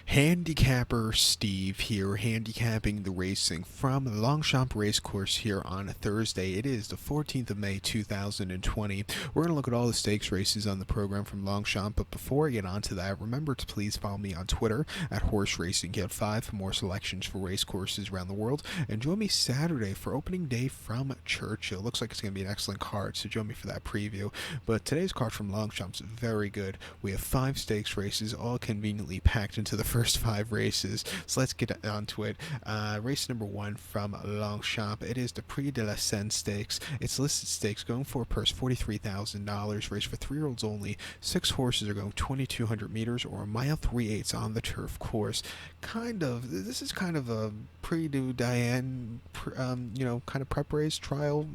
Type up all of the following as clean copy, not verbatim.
Handicapper Steve here, handicapping the racing from Longchamp Racecourse here on a Thursday. It is the 14th of May 2020. We're going to look at all the stakes races on the program from Longchamp, but before I get on to that, remember to please follow me on Twitter at Horse Racing Get 5 for more selections for race courses around the world, and join me Saturday for opening day from Churchill. Looks like it's going to be an excellent card, so join me for that preview. But today's card from Longchamp's very good. We have 5 stakes races, all conveniently packed into the first 5 races, so let's get onto it. Race number 1 from Longchamp, it is the Prix de la Seine Stakes. It's listed stakes going for a purse $43,000, race for 3-year-olds only. 6 horses are going 2,200 meters or a mile 3/8 on the turf course. This is kind of a Prix du Diane, kind of prep race trial,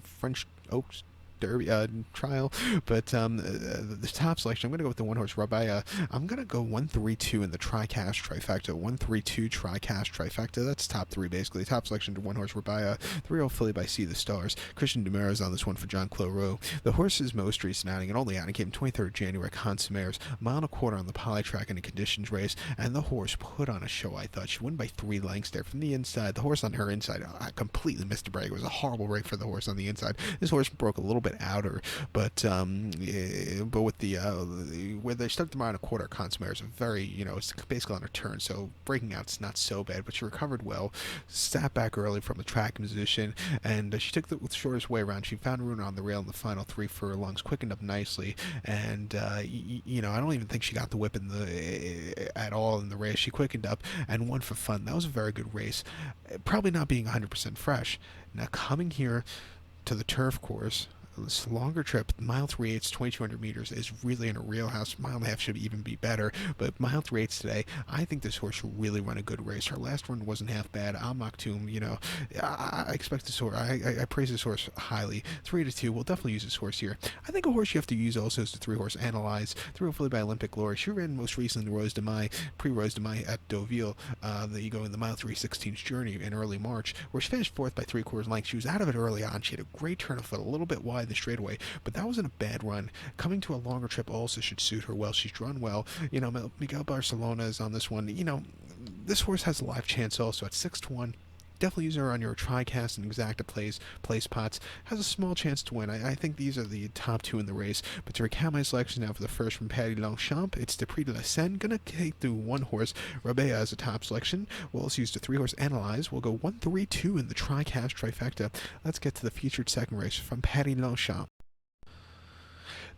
French Oaks Derby trial, but the top selection, I'm going to go with the 1-horse Rabaya. I'm going to go 1-3-2 in the Tricast trifecta. 1-3-2 Tricast trifecta. That's top 3 basically. Top selection to 1-horse Rabaya. 3-year-old filly by See the Stars. Christian Demers on this one for John Cloro. The horse is most recent outing, and only outing came 23rd January. Consummaires, a mile and a quarter on the poly track in a conditions race, and the horse put on a show. I thought she won by 3 lengths there from the inside. The horse on her inside completely missed a break. It was a horrible break for the horse on the inside. This horse broke a little bit outer, but with the where they stuck the mile and a quarter, Consummaires, very, it's basically on a turn, so breaking out's not so bad, but she recovered well, sat back early from the track position, and she took the shortest way around. She found room on the rail in the final 3 furlongs, quickened up nicely, and I don't even think she got the whip at all in the race. She quickened up and won for fun. That was a very good race, probably not being 100% fresh. Now coming here to the turf course, this longer trip, mile 3/8, 2,200 meters, is really in a wheelhouse. Mile and a half should even be better, but mile 3/8 today, I think this horse will really run a good race. Her last run wasn't half bad. Maktoum, I expect this horse. I praise this horse highly. 3-2, we'll definitely use this horse here. I think a horse you have to use also is the 3-horse Analyze. 3-year-old filly by Olympic Glory. She ran most recently the Rose de Mai, Prix de Mai at Deauville. You go in the mile 3/16 journey in early March, where she finished 4th by 3/4 length. She was out of it early on. She had a great turn of foot, a little bit wide the straightaway, but that wasn't a bad run. Coming to a longer trip also should suit her well. She's drawn well. Miguel Barcelona is on this one. This horse has a live chance also at 6-1. Definitely use her on your Tricast and Exacta play spots. Has a small chance to win. I think these are the top 2 in the race. But to recap my selection now for the first from Patty Longchamp, it's the Prix de la Seine. Gonna take the 1-horse Rabea as a top selection. We'll also use the 3-horse Analyze. We'll go 1-3-2 in the Tricast trifecta. Let's get to the featured second race from Patty Longchamp.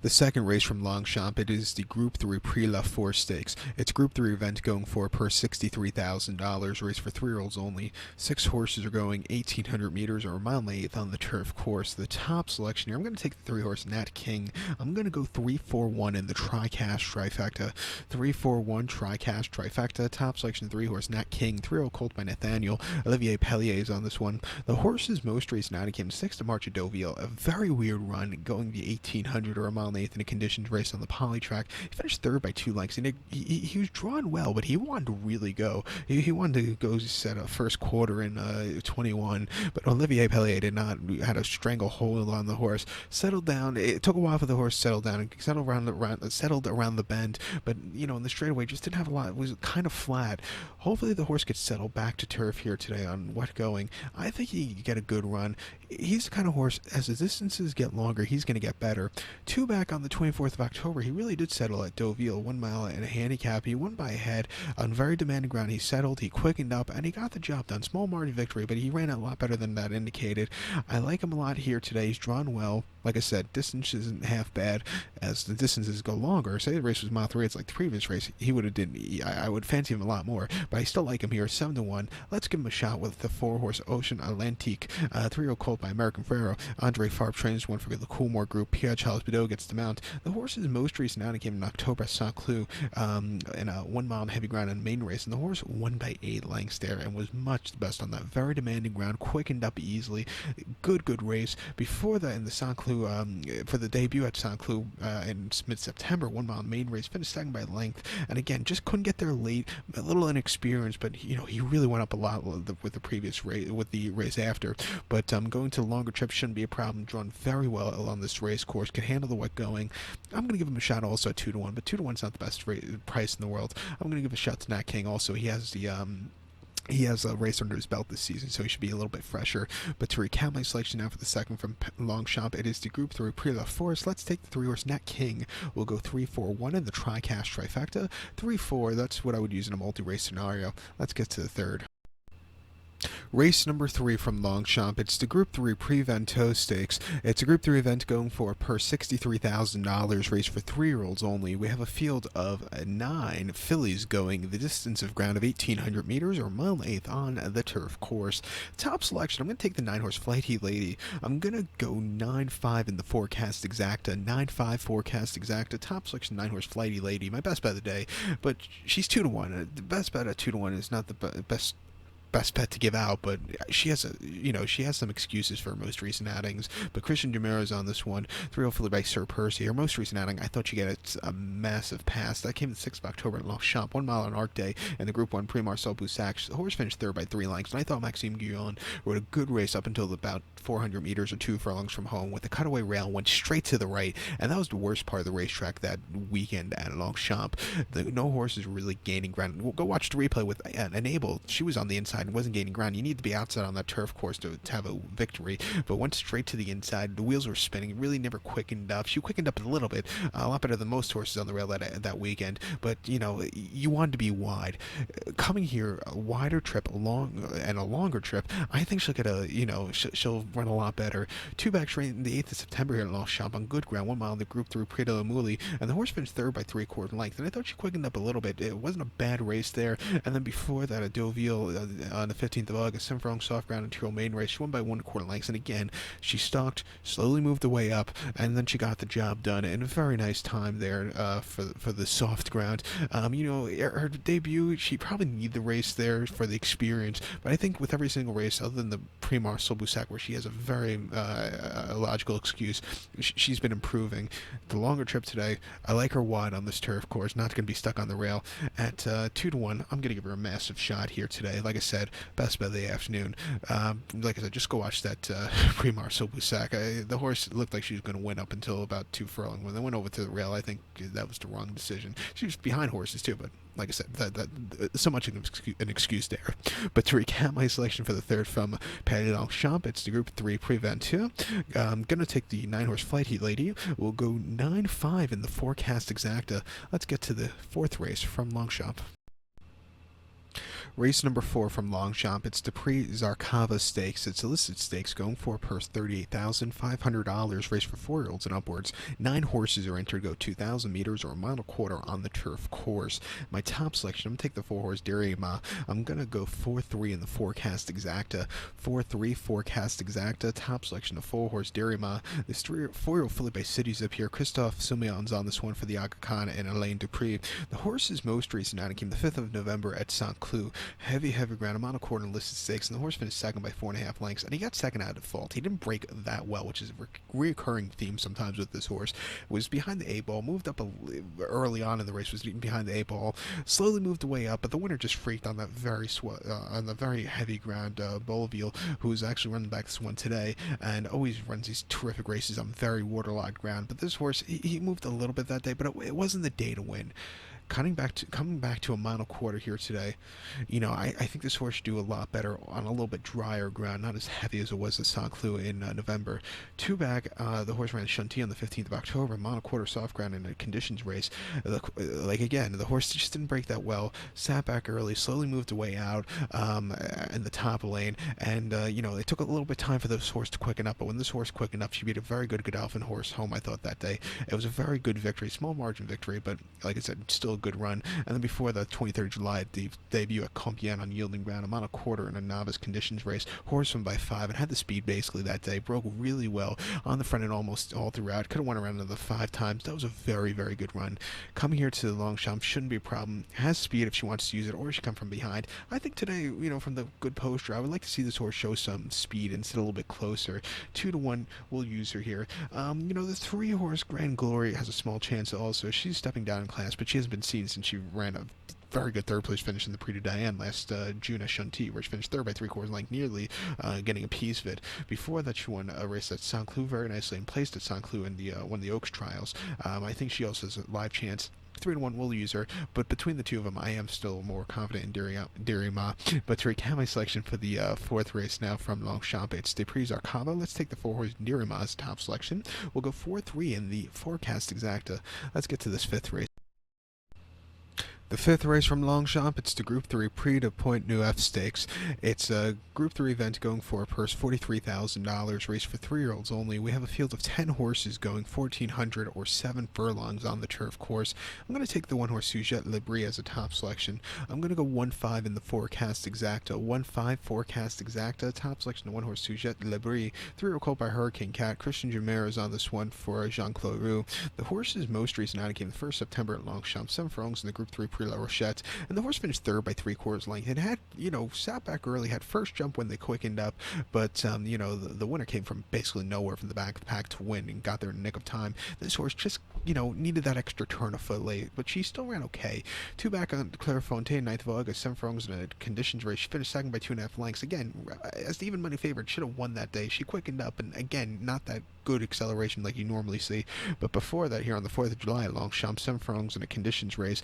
The second race from Longchamp, it is the Group 3 Prix La Force Stakes. It's a Group 3 event going for a purse $63,000, race for 3-year-olds only. 6 horses are going 1,800 meters or a mile and 1/8 on the turf course. The top selection here, I'm going to take the 3-horse Nat King. I'm going to go 3-4-1 in the Tricast trifecta. 3-4-1 Tricast trifecta. Top selection 3-horse Nat King. 3-year-old colt by Nathaniel. Olivier Pellier is on this one. The horse's most recent outing came 6th of March at Deauville. A very weird run, going the 1,800 or a mile and 1/8 in a conditions race on the poly track. He finished 3rd by 2 lengths, and he was drawn well, but he wanted to really go. He wanted to go set a first quarter in 21, but Olivier Pellier had a stranglehold on the horse. Settled down. It took a while for the horse to settle down and settled around the bend, but in the straightaway just didn't have a lot. It was kind of flat. Hopefully the horse gets settled back to turf here today on wet going. I think he can get a good run. He's the kind of horse, as the distances get longer, he's going to get better. 2 back on the 24th of October, he really did settle at Deauville, 1 mile and a handicap. He won by a head on very demanding ground. He settled, he quickened up, and he got the job done. Small margin victory, but he ran a lot better than that indicated. I like him a lot here today. He's drawn well. Like I said, distance isn't half bad as the distances go longer. Say the race was mile 3, it's like the previous race. I would fancy him a lot more, but I still like him here. 7-1. Let's give him a shot with the 4-horse Ocean Atlantique. 3-year-old colt by American Ferrero. Andre Farb trains one for the Coolmore Group. Pierre Charles Bidot gets the mount. The horse's most recent outing came in October at Saint-Cloud in a 1 mile on heavy ground and main race, and the horse won by 8 lengths there and was much the best on that very demanding ground. Quickened up easily. Good race. Before that, in the Saint-Cloud, for the debut at Saint-Cloud in mid-September, 1 mile main race, finished second by length, and again just couldn't get there late. A little inexperienced, but he really went up a lot with the previous race, with the race after. But going to longer trips shouldn't be a problem. Drawn very well along this race course, can handle the wet got going. I'm going to give him a shot also at 2-1, but 2-1's not the best price in the world. I'm going to give a shot to Nat King also. He has a race under his belt this season, so he should be a little bit fresher. But to recap my selection now for the second from Longchamp, it is the Group 3 Prix de Force. Let's take the 3-horse Nat King. We'll go 3-4-1 in the tri-cash trifecta. 3-4, that's what I would use in a multi-race scenario. Let's get to the third. Race number 3 from Longchamp. It's the Group 3 Prix VANTEAUX Stakes. It's a Group 3 event going for per $63,000, race for 3-year-olds only. We have a field of 9 fillies going the distance of ground of 1,800 meters or 1/8 on the turf course. Top selection, I'm going to take the 9-horse Flighty Lady. I'm going to go 9-5 in the forecast exacta. 9-5 forecast exacta. Top selection, 9-horse Flighty Lady. My best bet of the day, but she's 2-1. The best bet at 2-1 is not the best bet to give out, but she has some excuses for her most recent outings. But Christian Dumera's on this one. 3-0 filly by Sir Percy. Her most recent outing, I thought she got a massive pass. That came the 6th of October at Longchamp, 1 mile on Arc Day, and the Group 1 Prix Marcel Boussac. The horse finished third by 3 lengths, and I thought Maxime Guyon rode a good race up until about 400 meters or 2 furlongs from home, with the cutaway rail went straight to the right, and that was the worst part of the racetrack that weekend at Longchamp. No horses really gaining ground. We'll go watch the replay with Enable. She was on the inside and wasn't gaining ground. You need to be outside on that turf course to have a victory, but went straight to the inside. The wheels were spinning, really never quickened up. She quickened up a little bit, a lot better than most horses on the rail that weekend, but you wanted to be wide. Coming here, a wider trip, a longer trip, I think she'll get she'll run a lot better. 2 back straight in the 8th of September here at Longchamp on good ground, 1 mile in the Group 3 Prix de la Mouly, and the horse finished third by 3/4 length, and I thought she quickened up a little bit. It wasn't a bad race there, and then before that at Deauville on the 15th of August, 7 furlong soft ground and 2-year-old maiden race, she won by 1/4 lengths, and again, she stalked, slowly moved the way up, and then she got the job done in a very nice time there for the soft ground. Her debut, she probably needed the race there for the experience, but I think with every single race, other than the Prix Marcel Boussac, where she has a very logical excuse, she's been improving. The longer trip today, I like her wide on this turf course, not going to be stuck on the rail. At 2-1, I'm going to give her a massive shot here today. Like I said, best bet of the afternoon. Like I said, just go watch that Prix Marcel Boussac. The horse looked like she was going to win up until about 2 furlong. When they went over to the rail, I think that was the wrong decision. She was behind horses too, but like I said, that so much an excuse there. But to recap my selection for the third from Paris Longchamp, it's the Group 3 Prix VANTEAUX. I'm going to take the 9-horse Flighty Lady. We'll go 9-5 in the forecast exacta. Let's get to the 4th race from Longchamp. Race number 4 from Longchamp. It's Dupree ZARKAVA Stakes. It's a listed stakes going for a purse $38,500, race for 4-year-olds and upwards. 9 horses are entered, go 2,000 meters or 1.25 miles on the turf course. My top selection, I'm going to take the 4-horse Derima. I'm going to go 4-3 in the forecast exacta. 4-3 forecast exacta. Top selection, the 4-horse Derima. This 4-year-old filly by Cities up here. Christophe Simeon's on this one for the Aga Khan and Alain Dupree. The horse's most recent outing came the 5th of November at Saint-Cloud. Heavy ground, amount of quarter listed stakes, and the horse finished second by 4.5 lengths, and he got second out of default. He didn't break that well, which is a reoccurring theme sometimes with this horse. Was behind the 8-ball, moved up early on in the race, was behind the 8-ball, slowly moved the way up, but the winner just freaked on that very heavy ground. Boliville, who's actually running back this one today, and always runs these terrific races on very waterlogged ground. But this horse, he moved a little bit that day, but it wasn't the day to win. Coming back to 1.25 miles here today, I think this horse should do a lot better on a little bit drier ground, not as heavy as it was at Saint-Cloud in November. 2 back, the horse ran Chantilly on the 15th of October, 1.25 soft ground in a conditions race. The horse just didn't break that well, sat back early, slowly moved away out in the top lane, and it took a little bit of time for this horse to quicken up, but when this horse quickened up, she beat a very good Godolphin horse home, I thought, that day. It was a very good victory, small margin victory, but like I said, still a good run. And then before the 23rd of July, the debut at Compiègne on yielding ground, 1.25 in a novice conditions race, horse won by 5 and had the speed basically that day, broke really well on the front end almost all throughout, could have won around another 5 times. That was a very good run. Coming here to Longchamp shouldn't be a problem, has speed if she wants to use it, or she come from behind. I think today, from the good poster, I would like to see this horse show some speed and sit a little bit closer. 2-1, we'll use her here. The 3-horse Grand Glory has a small chance also. She's stepping down in class, but she hasn't been seen since she ran a very good third place finish in the Prix de Diane last June at Chantilly, where she finished third by 3/4 length, nearly getting a piece of it. Before that, she won a race at Saint-Cloud very nicely and placed at Saint-Cloud in the one of the Oaks trials. I think she also has a live chance. 3-1 will use her, but between the two of them, I am still more confident in Dirima. But to recap my selection for the fourth race now from Longchamp, it's Dupree ZARKAVA. Let's take the 4-horse Dirima as top selection. We'll go 4-3 in the forecast exacta. Let's get to this fifth race. The fifth race from Longchamp, it's the Group 3 Prix de PONT NEUF Stakes. It's a Group 3 event going for a purse $43,000, race for 3-year-olds only. We have a field of 10 horses going 1,400 or 7 furlongs on the turf course. I'm going to take the 1-horse Sujette Libri as a top selection. I'm going to go 1-5 in the forecast exacta. 1-5 forecast exacta, top selection to 1-horse Sujette Libri. 3-year called by Hurricane Cat. Christian Jamer is on this one for Jean-Claude Roux. The horse's most recent outing came the 1st September at Longchamp. 7 furlongs in the Group 3 Prix La Rochette, and the horse finished third by 3/4 length. It had, sat back early, had first jump when they quickened up, but, the winner came from basically nowhere from the back of the pack to win and got there in the nick of time. This horse just, needed that extra turn of foot late, but she still ran okay. 2 back on Clairefontaine, 9th of August, 7 furlongs in a conditions race. She finished second by 2.5 lengths. Again, as the even money favorite, should have won that day. She quickened up, and again, not that good acceleration like you normally see. But before that, here on the 4th of July at Longchamp, 7 furlongs in a conditions race,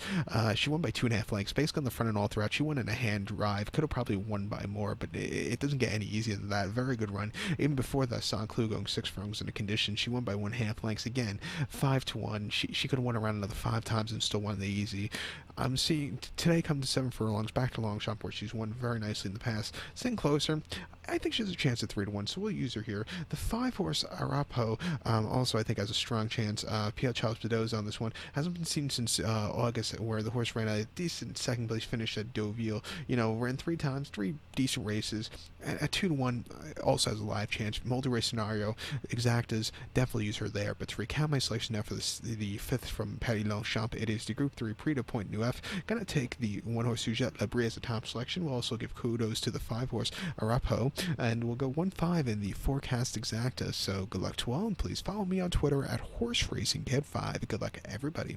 she won by 2.5 lengths, basically on the front and all throughout. She won in a hand drive, could have probably won by more, but it doesn't get any easier than that. Very good run. Even before that, Saint-Cloud going 6 furlongs in a conditions, she won by 1/2 lengths. Again, 5-1. She could have won around another 5 times and still won the easy. I'm seeing today come to 7 furlongs, back to Longchamp, where she's won very nicely in the past. Sitting closer, I think she has a chance at 3-1, so we'll use her here. The 5-horse Arapo also I think has a strong chance. Pierre Charles Bedaux's on this one. Hasn't been seen since August, where the horse ran a decent second place finish at Deauville. Ran 3 times, 3 decent races. At 2-1, also has a live chance. Multi-race scenario, exactas, definitely use her there. But to recap my selection now for the 5th from Paris Longchamp, it is the Group 3 Prix de PONT NEUF. Gonna take the 1-horse Sujette Libri as a top selection. We'll also give kudos to the 5-horse Arapo, and we'll go 1-5 in the forecast exacta. So good luck to all, and please follow me on Twitter at HorseRacingKid5. Good luck, everybody.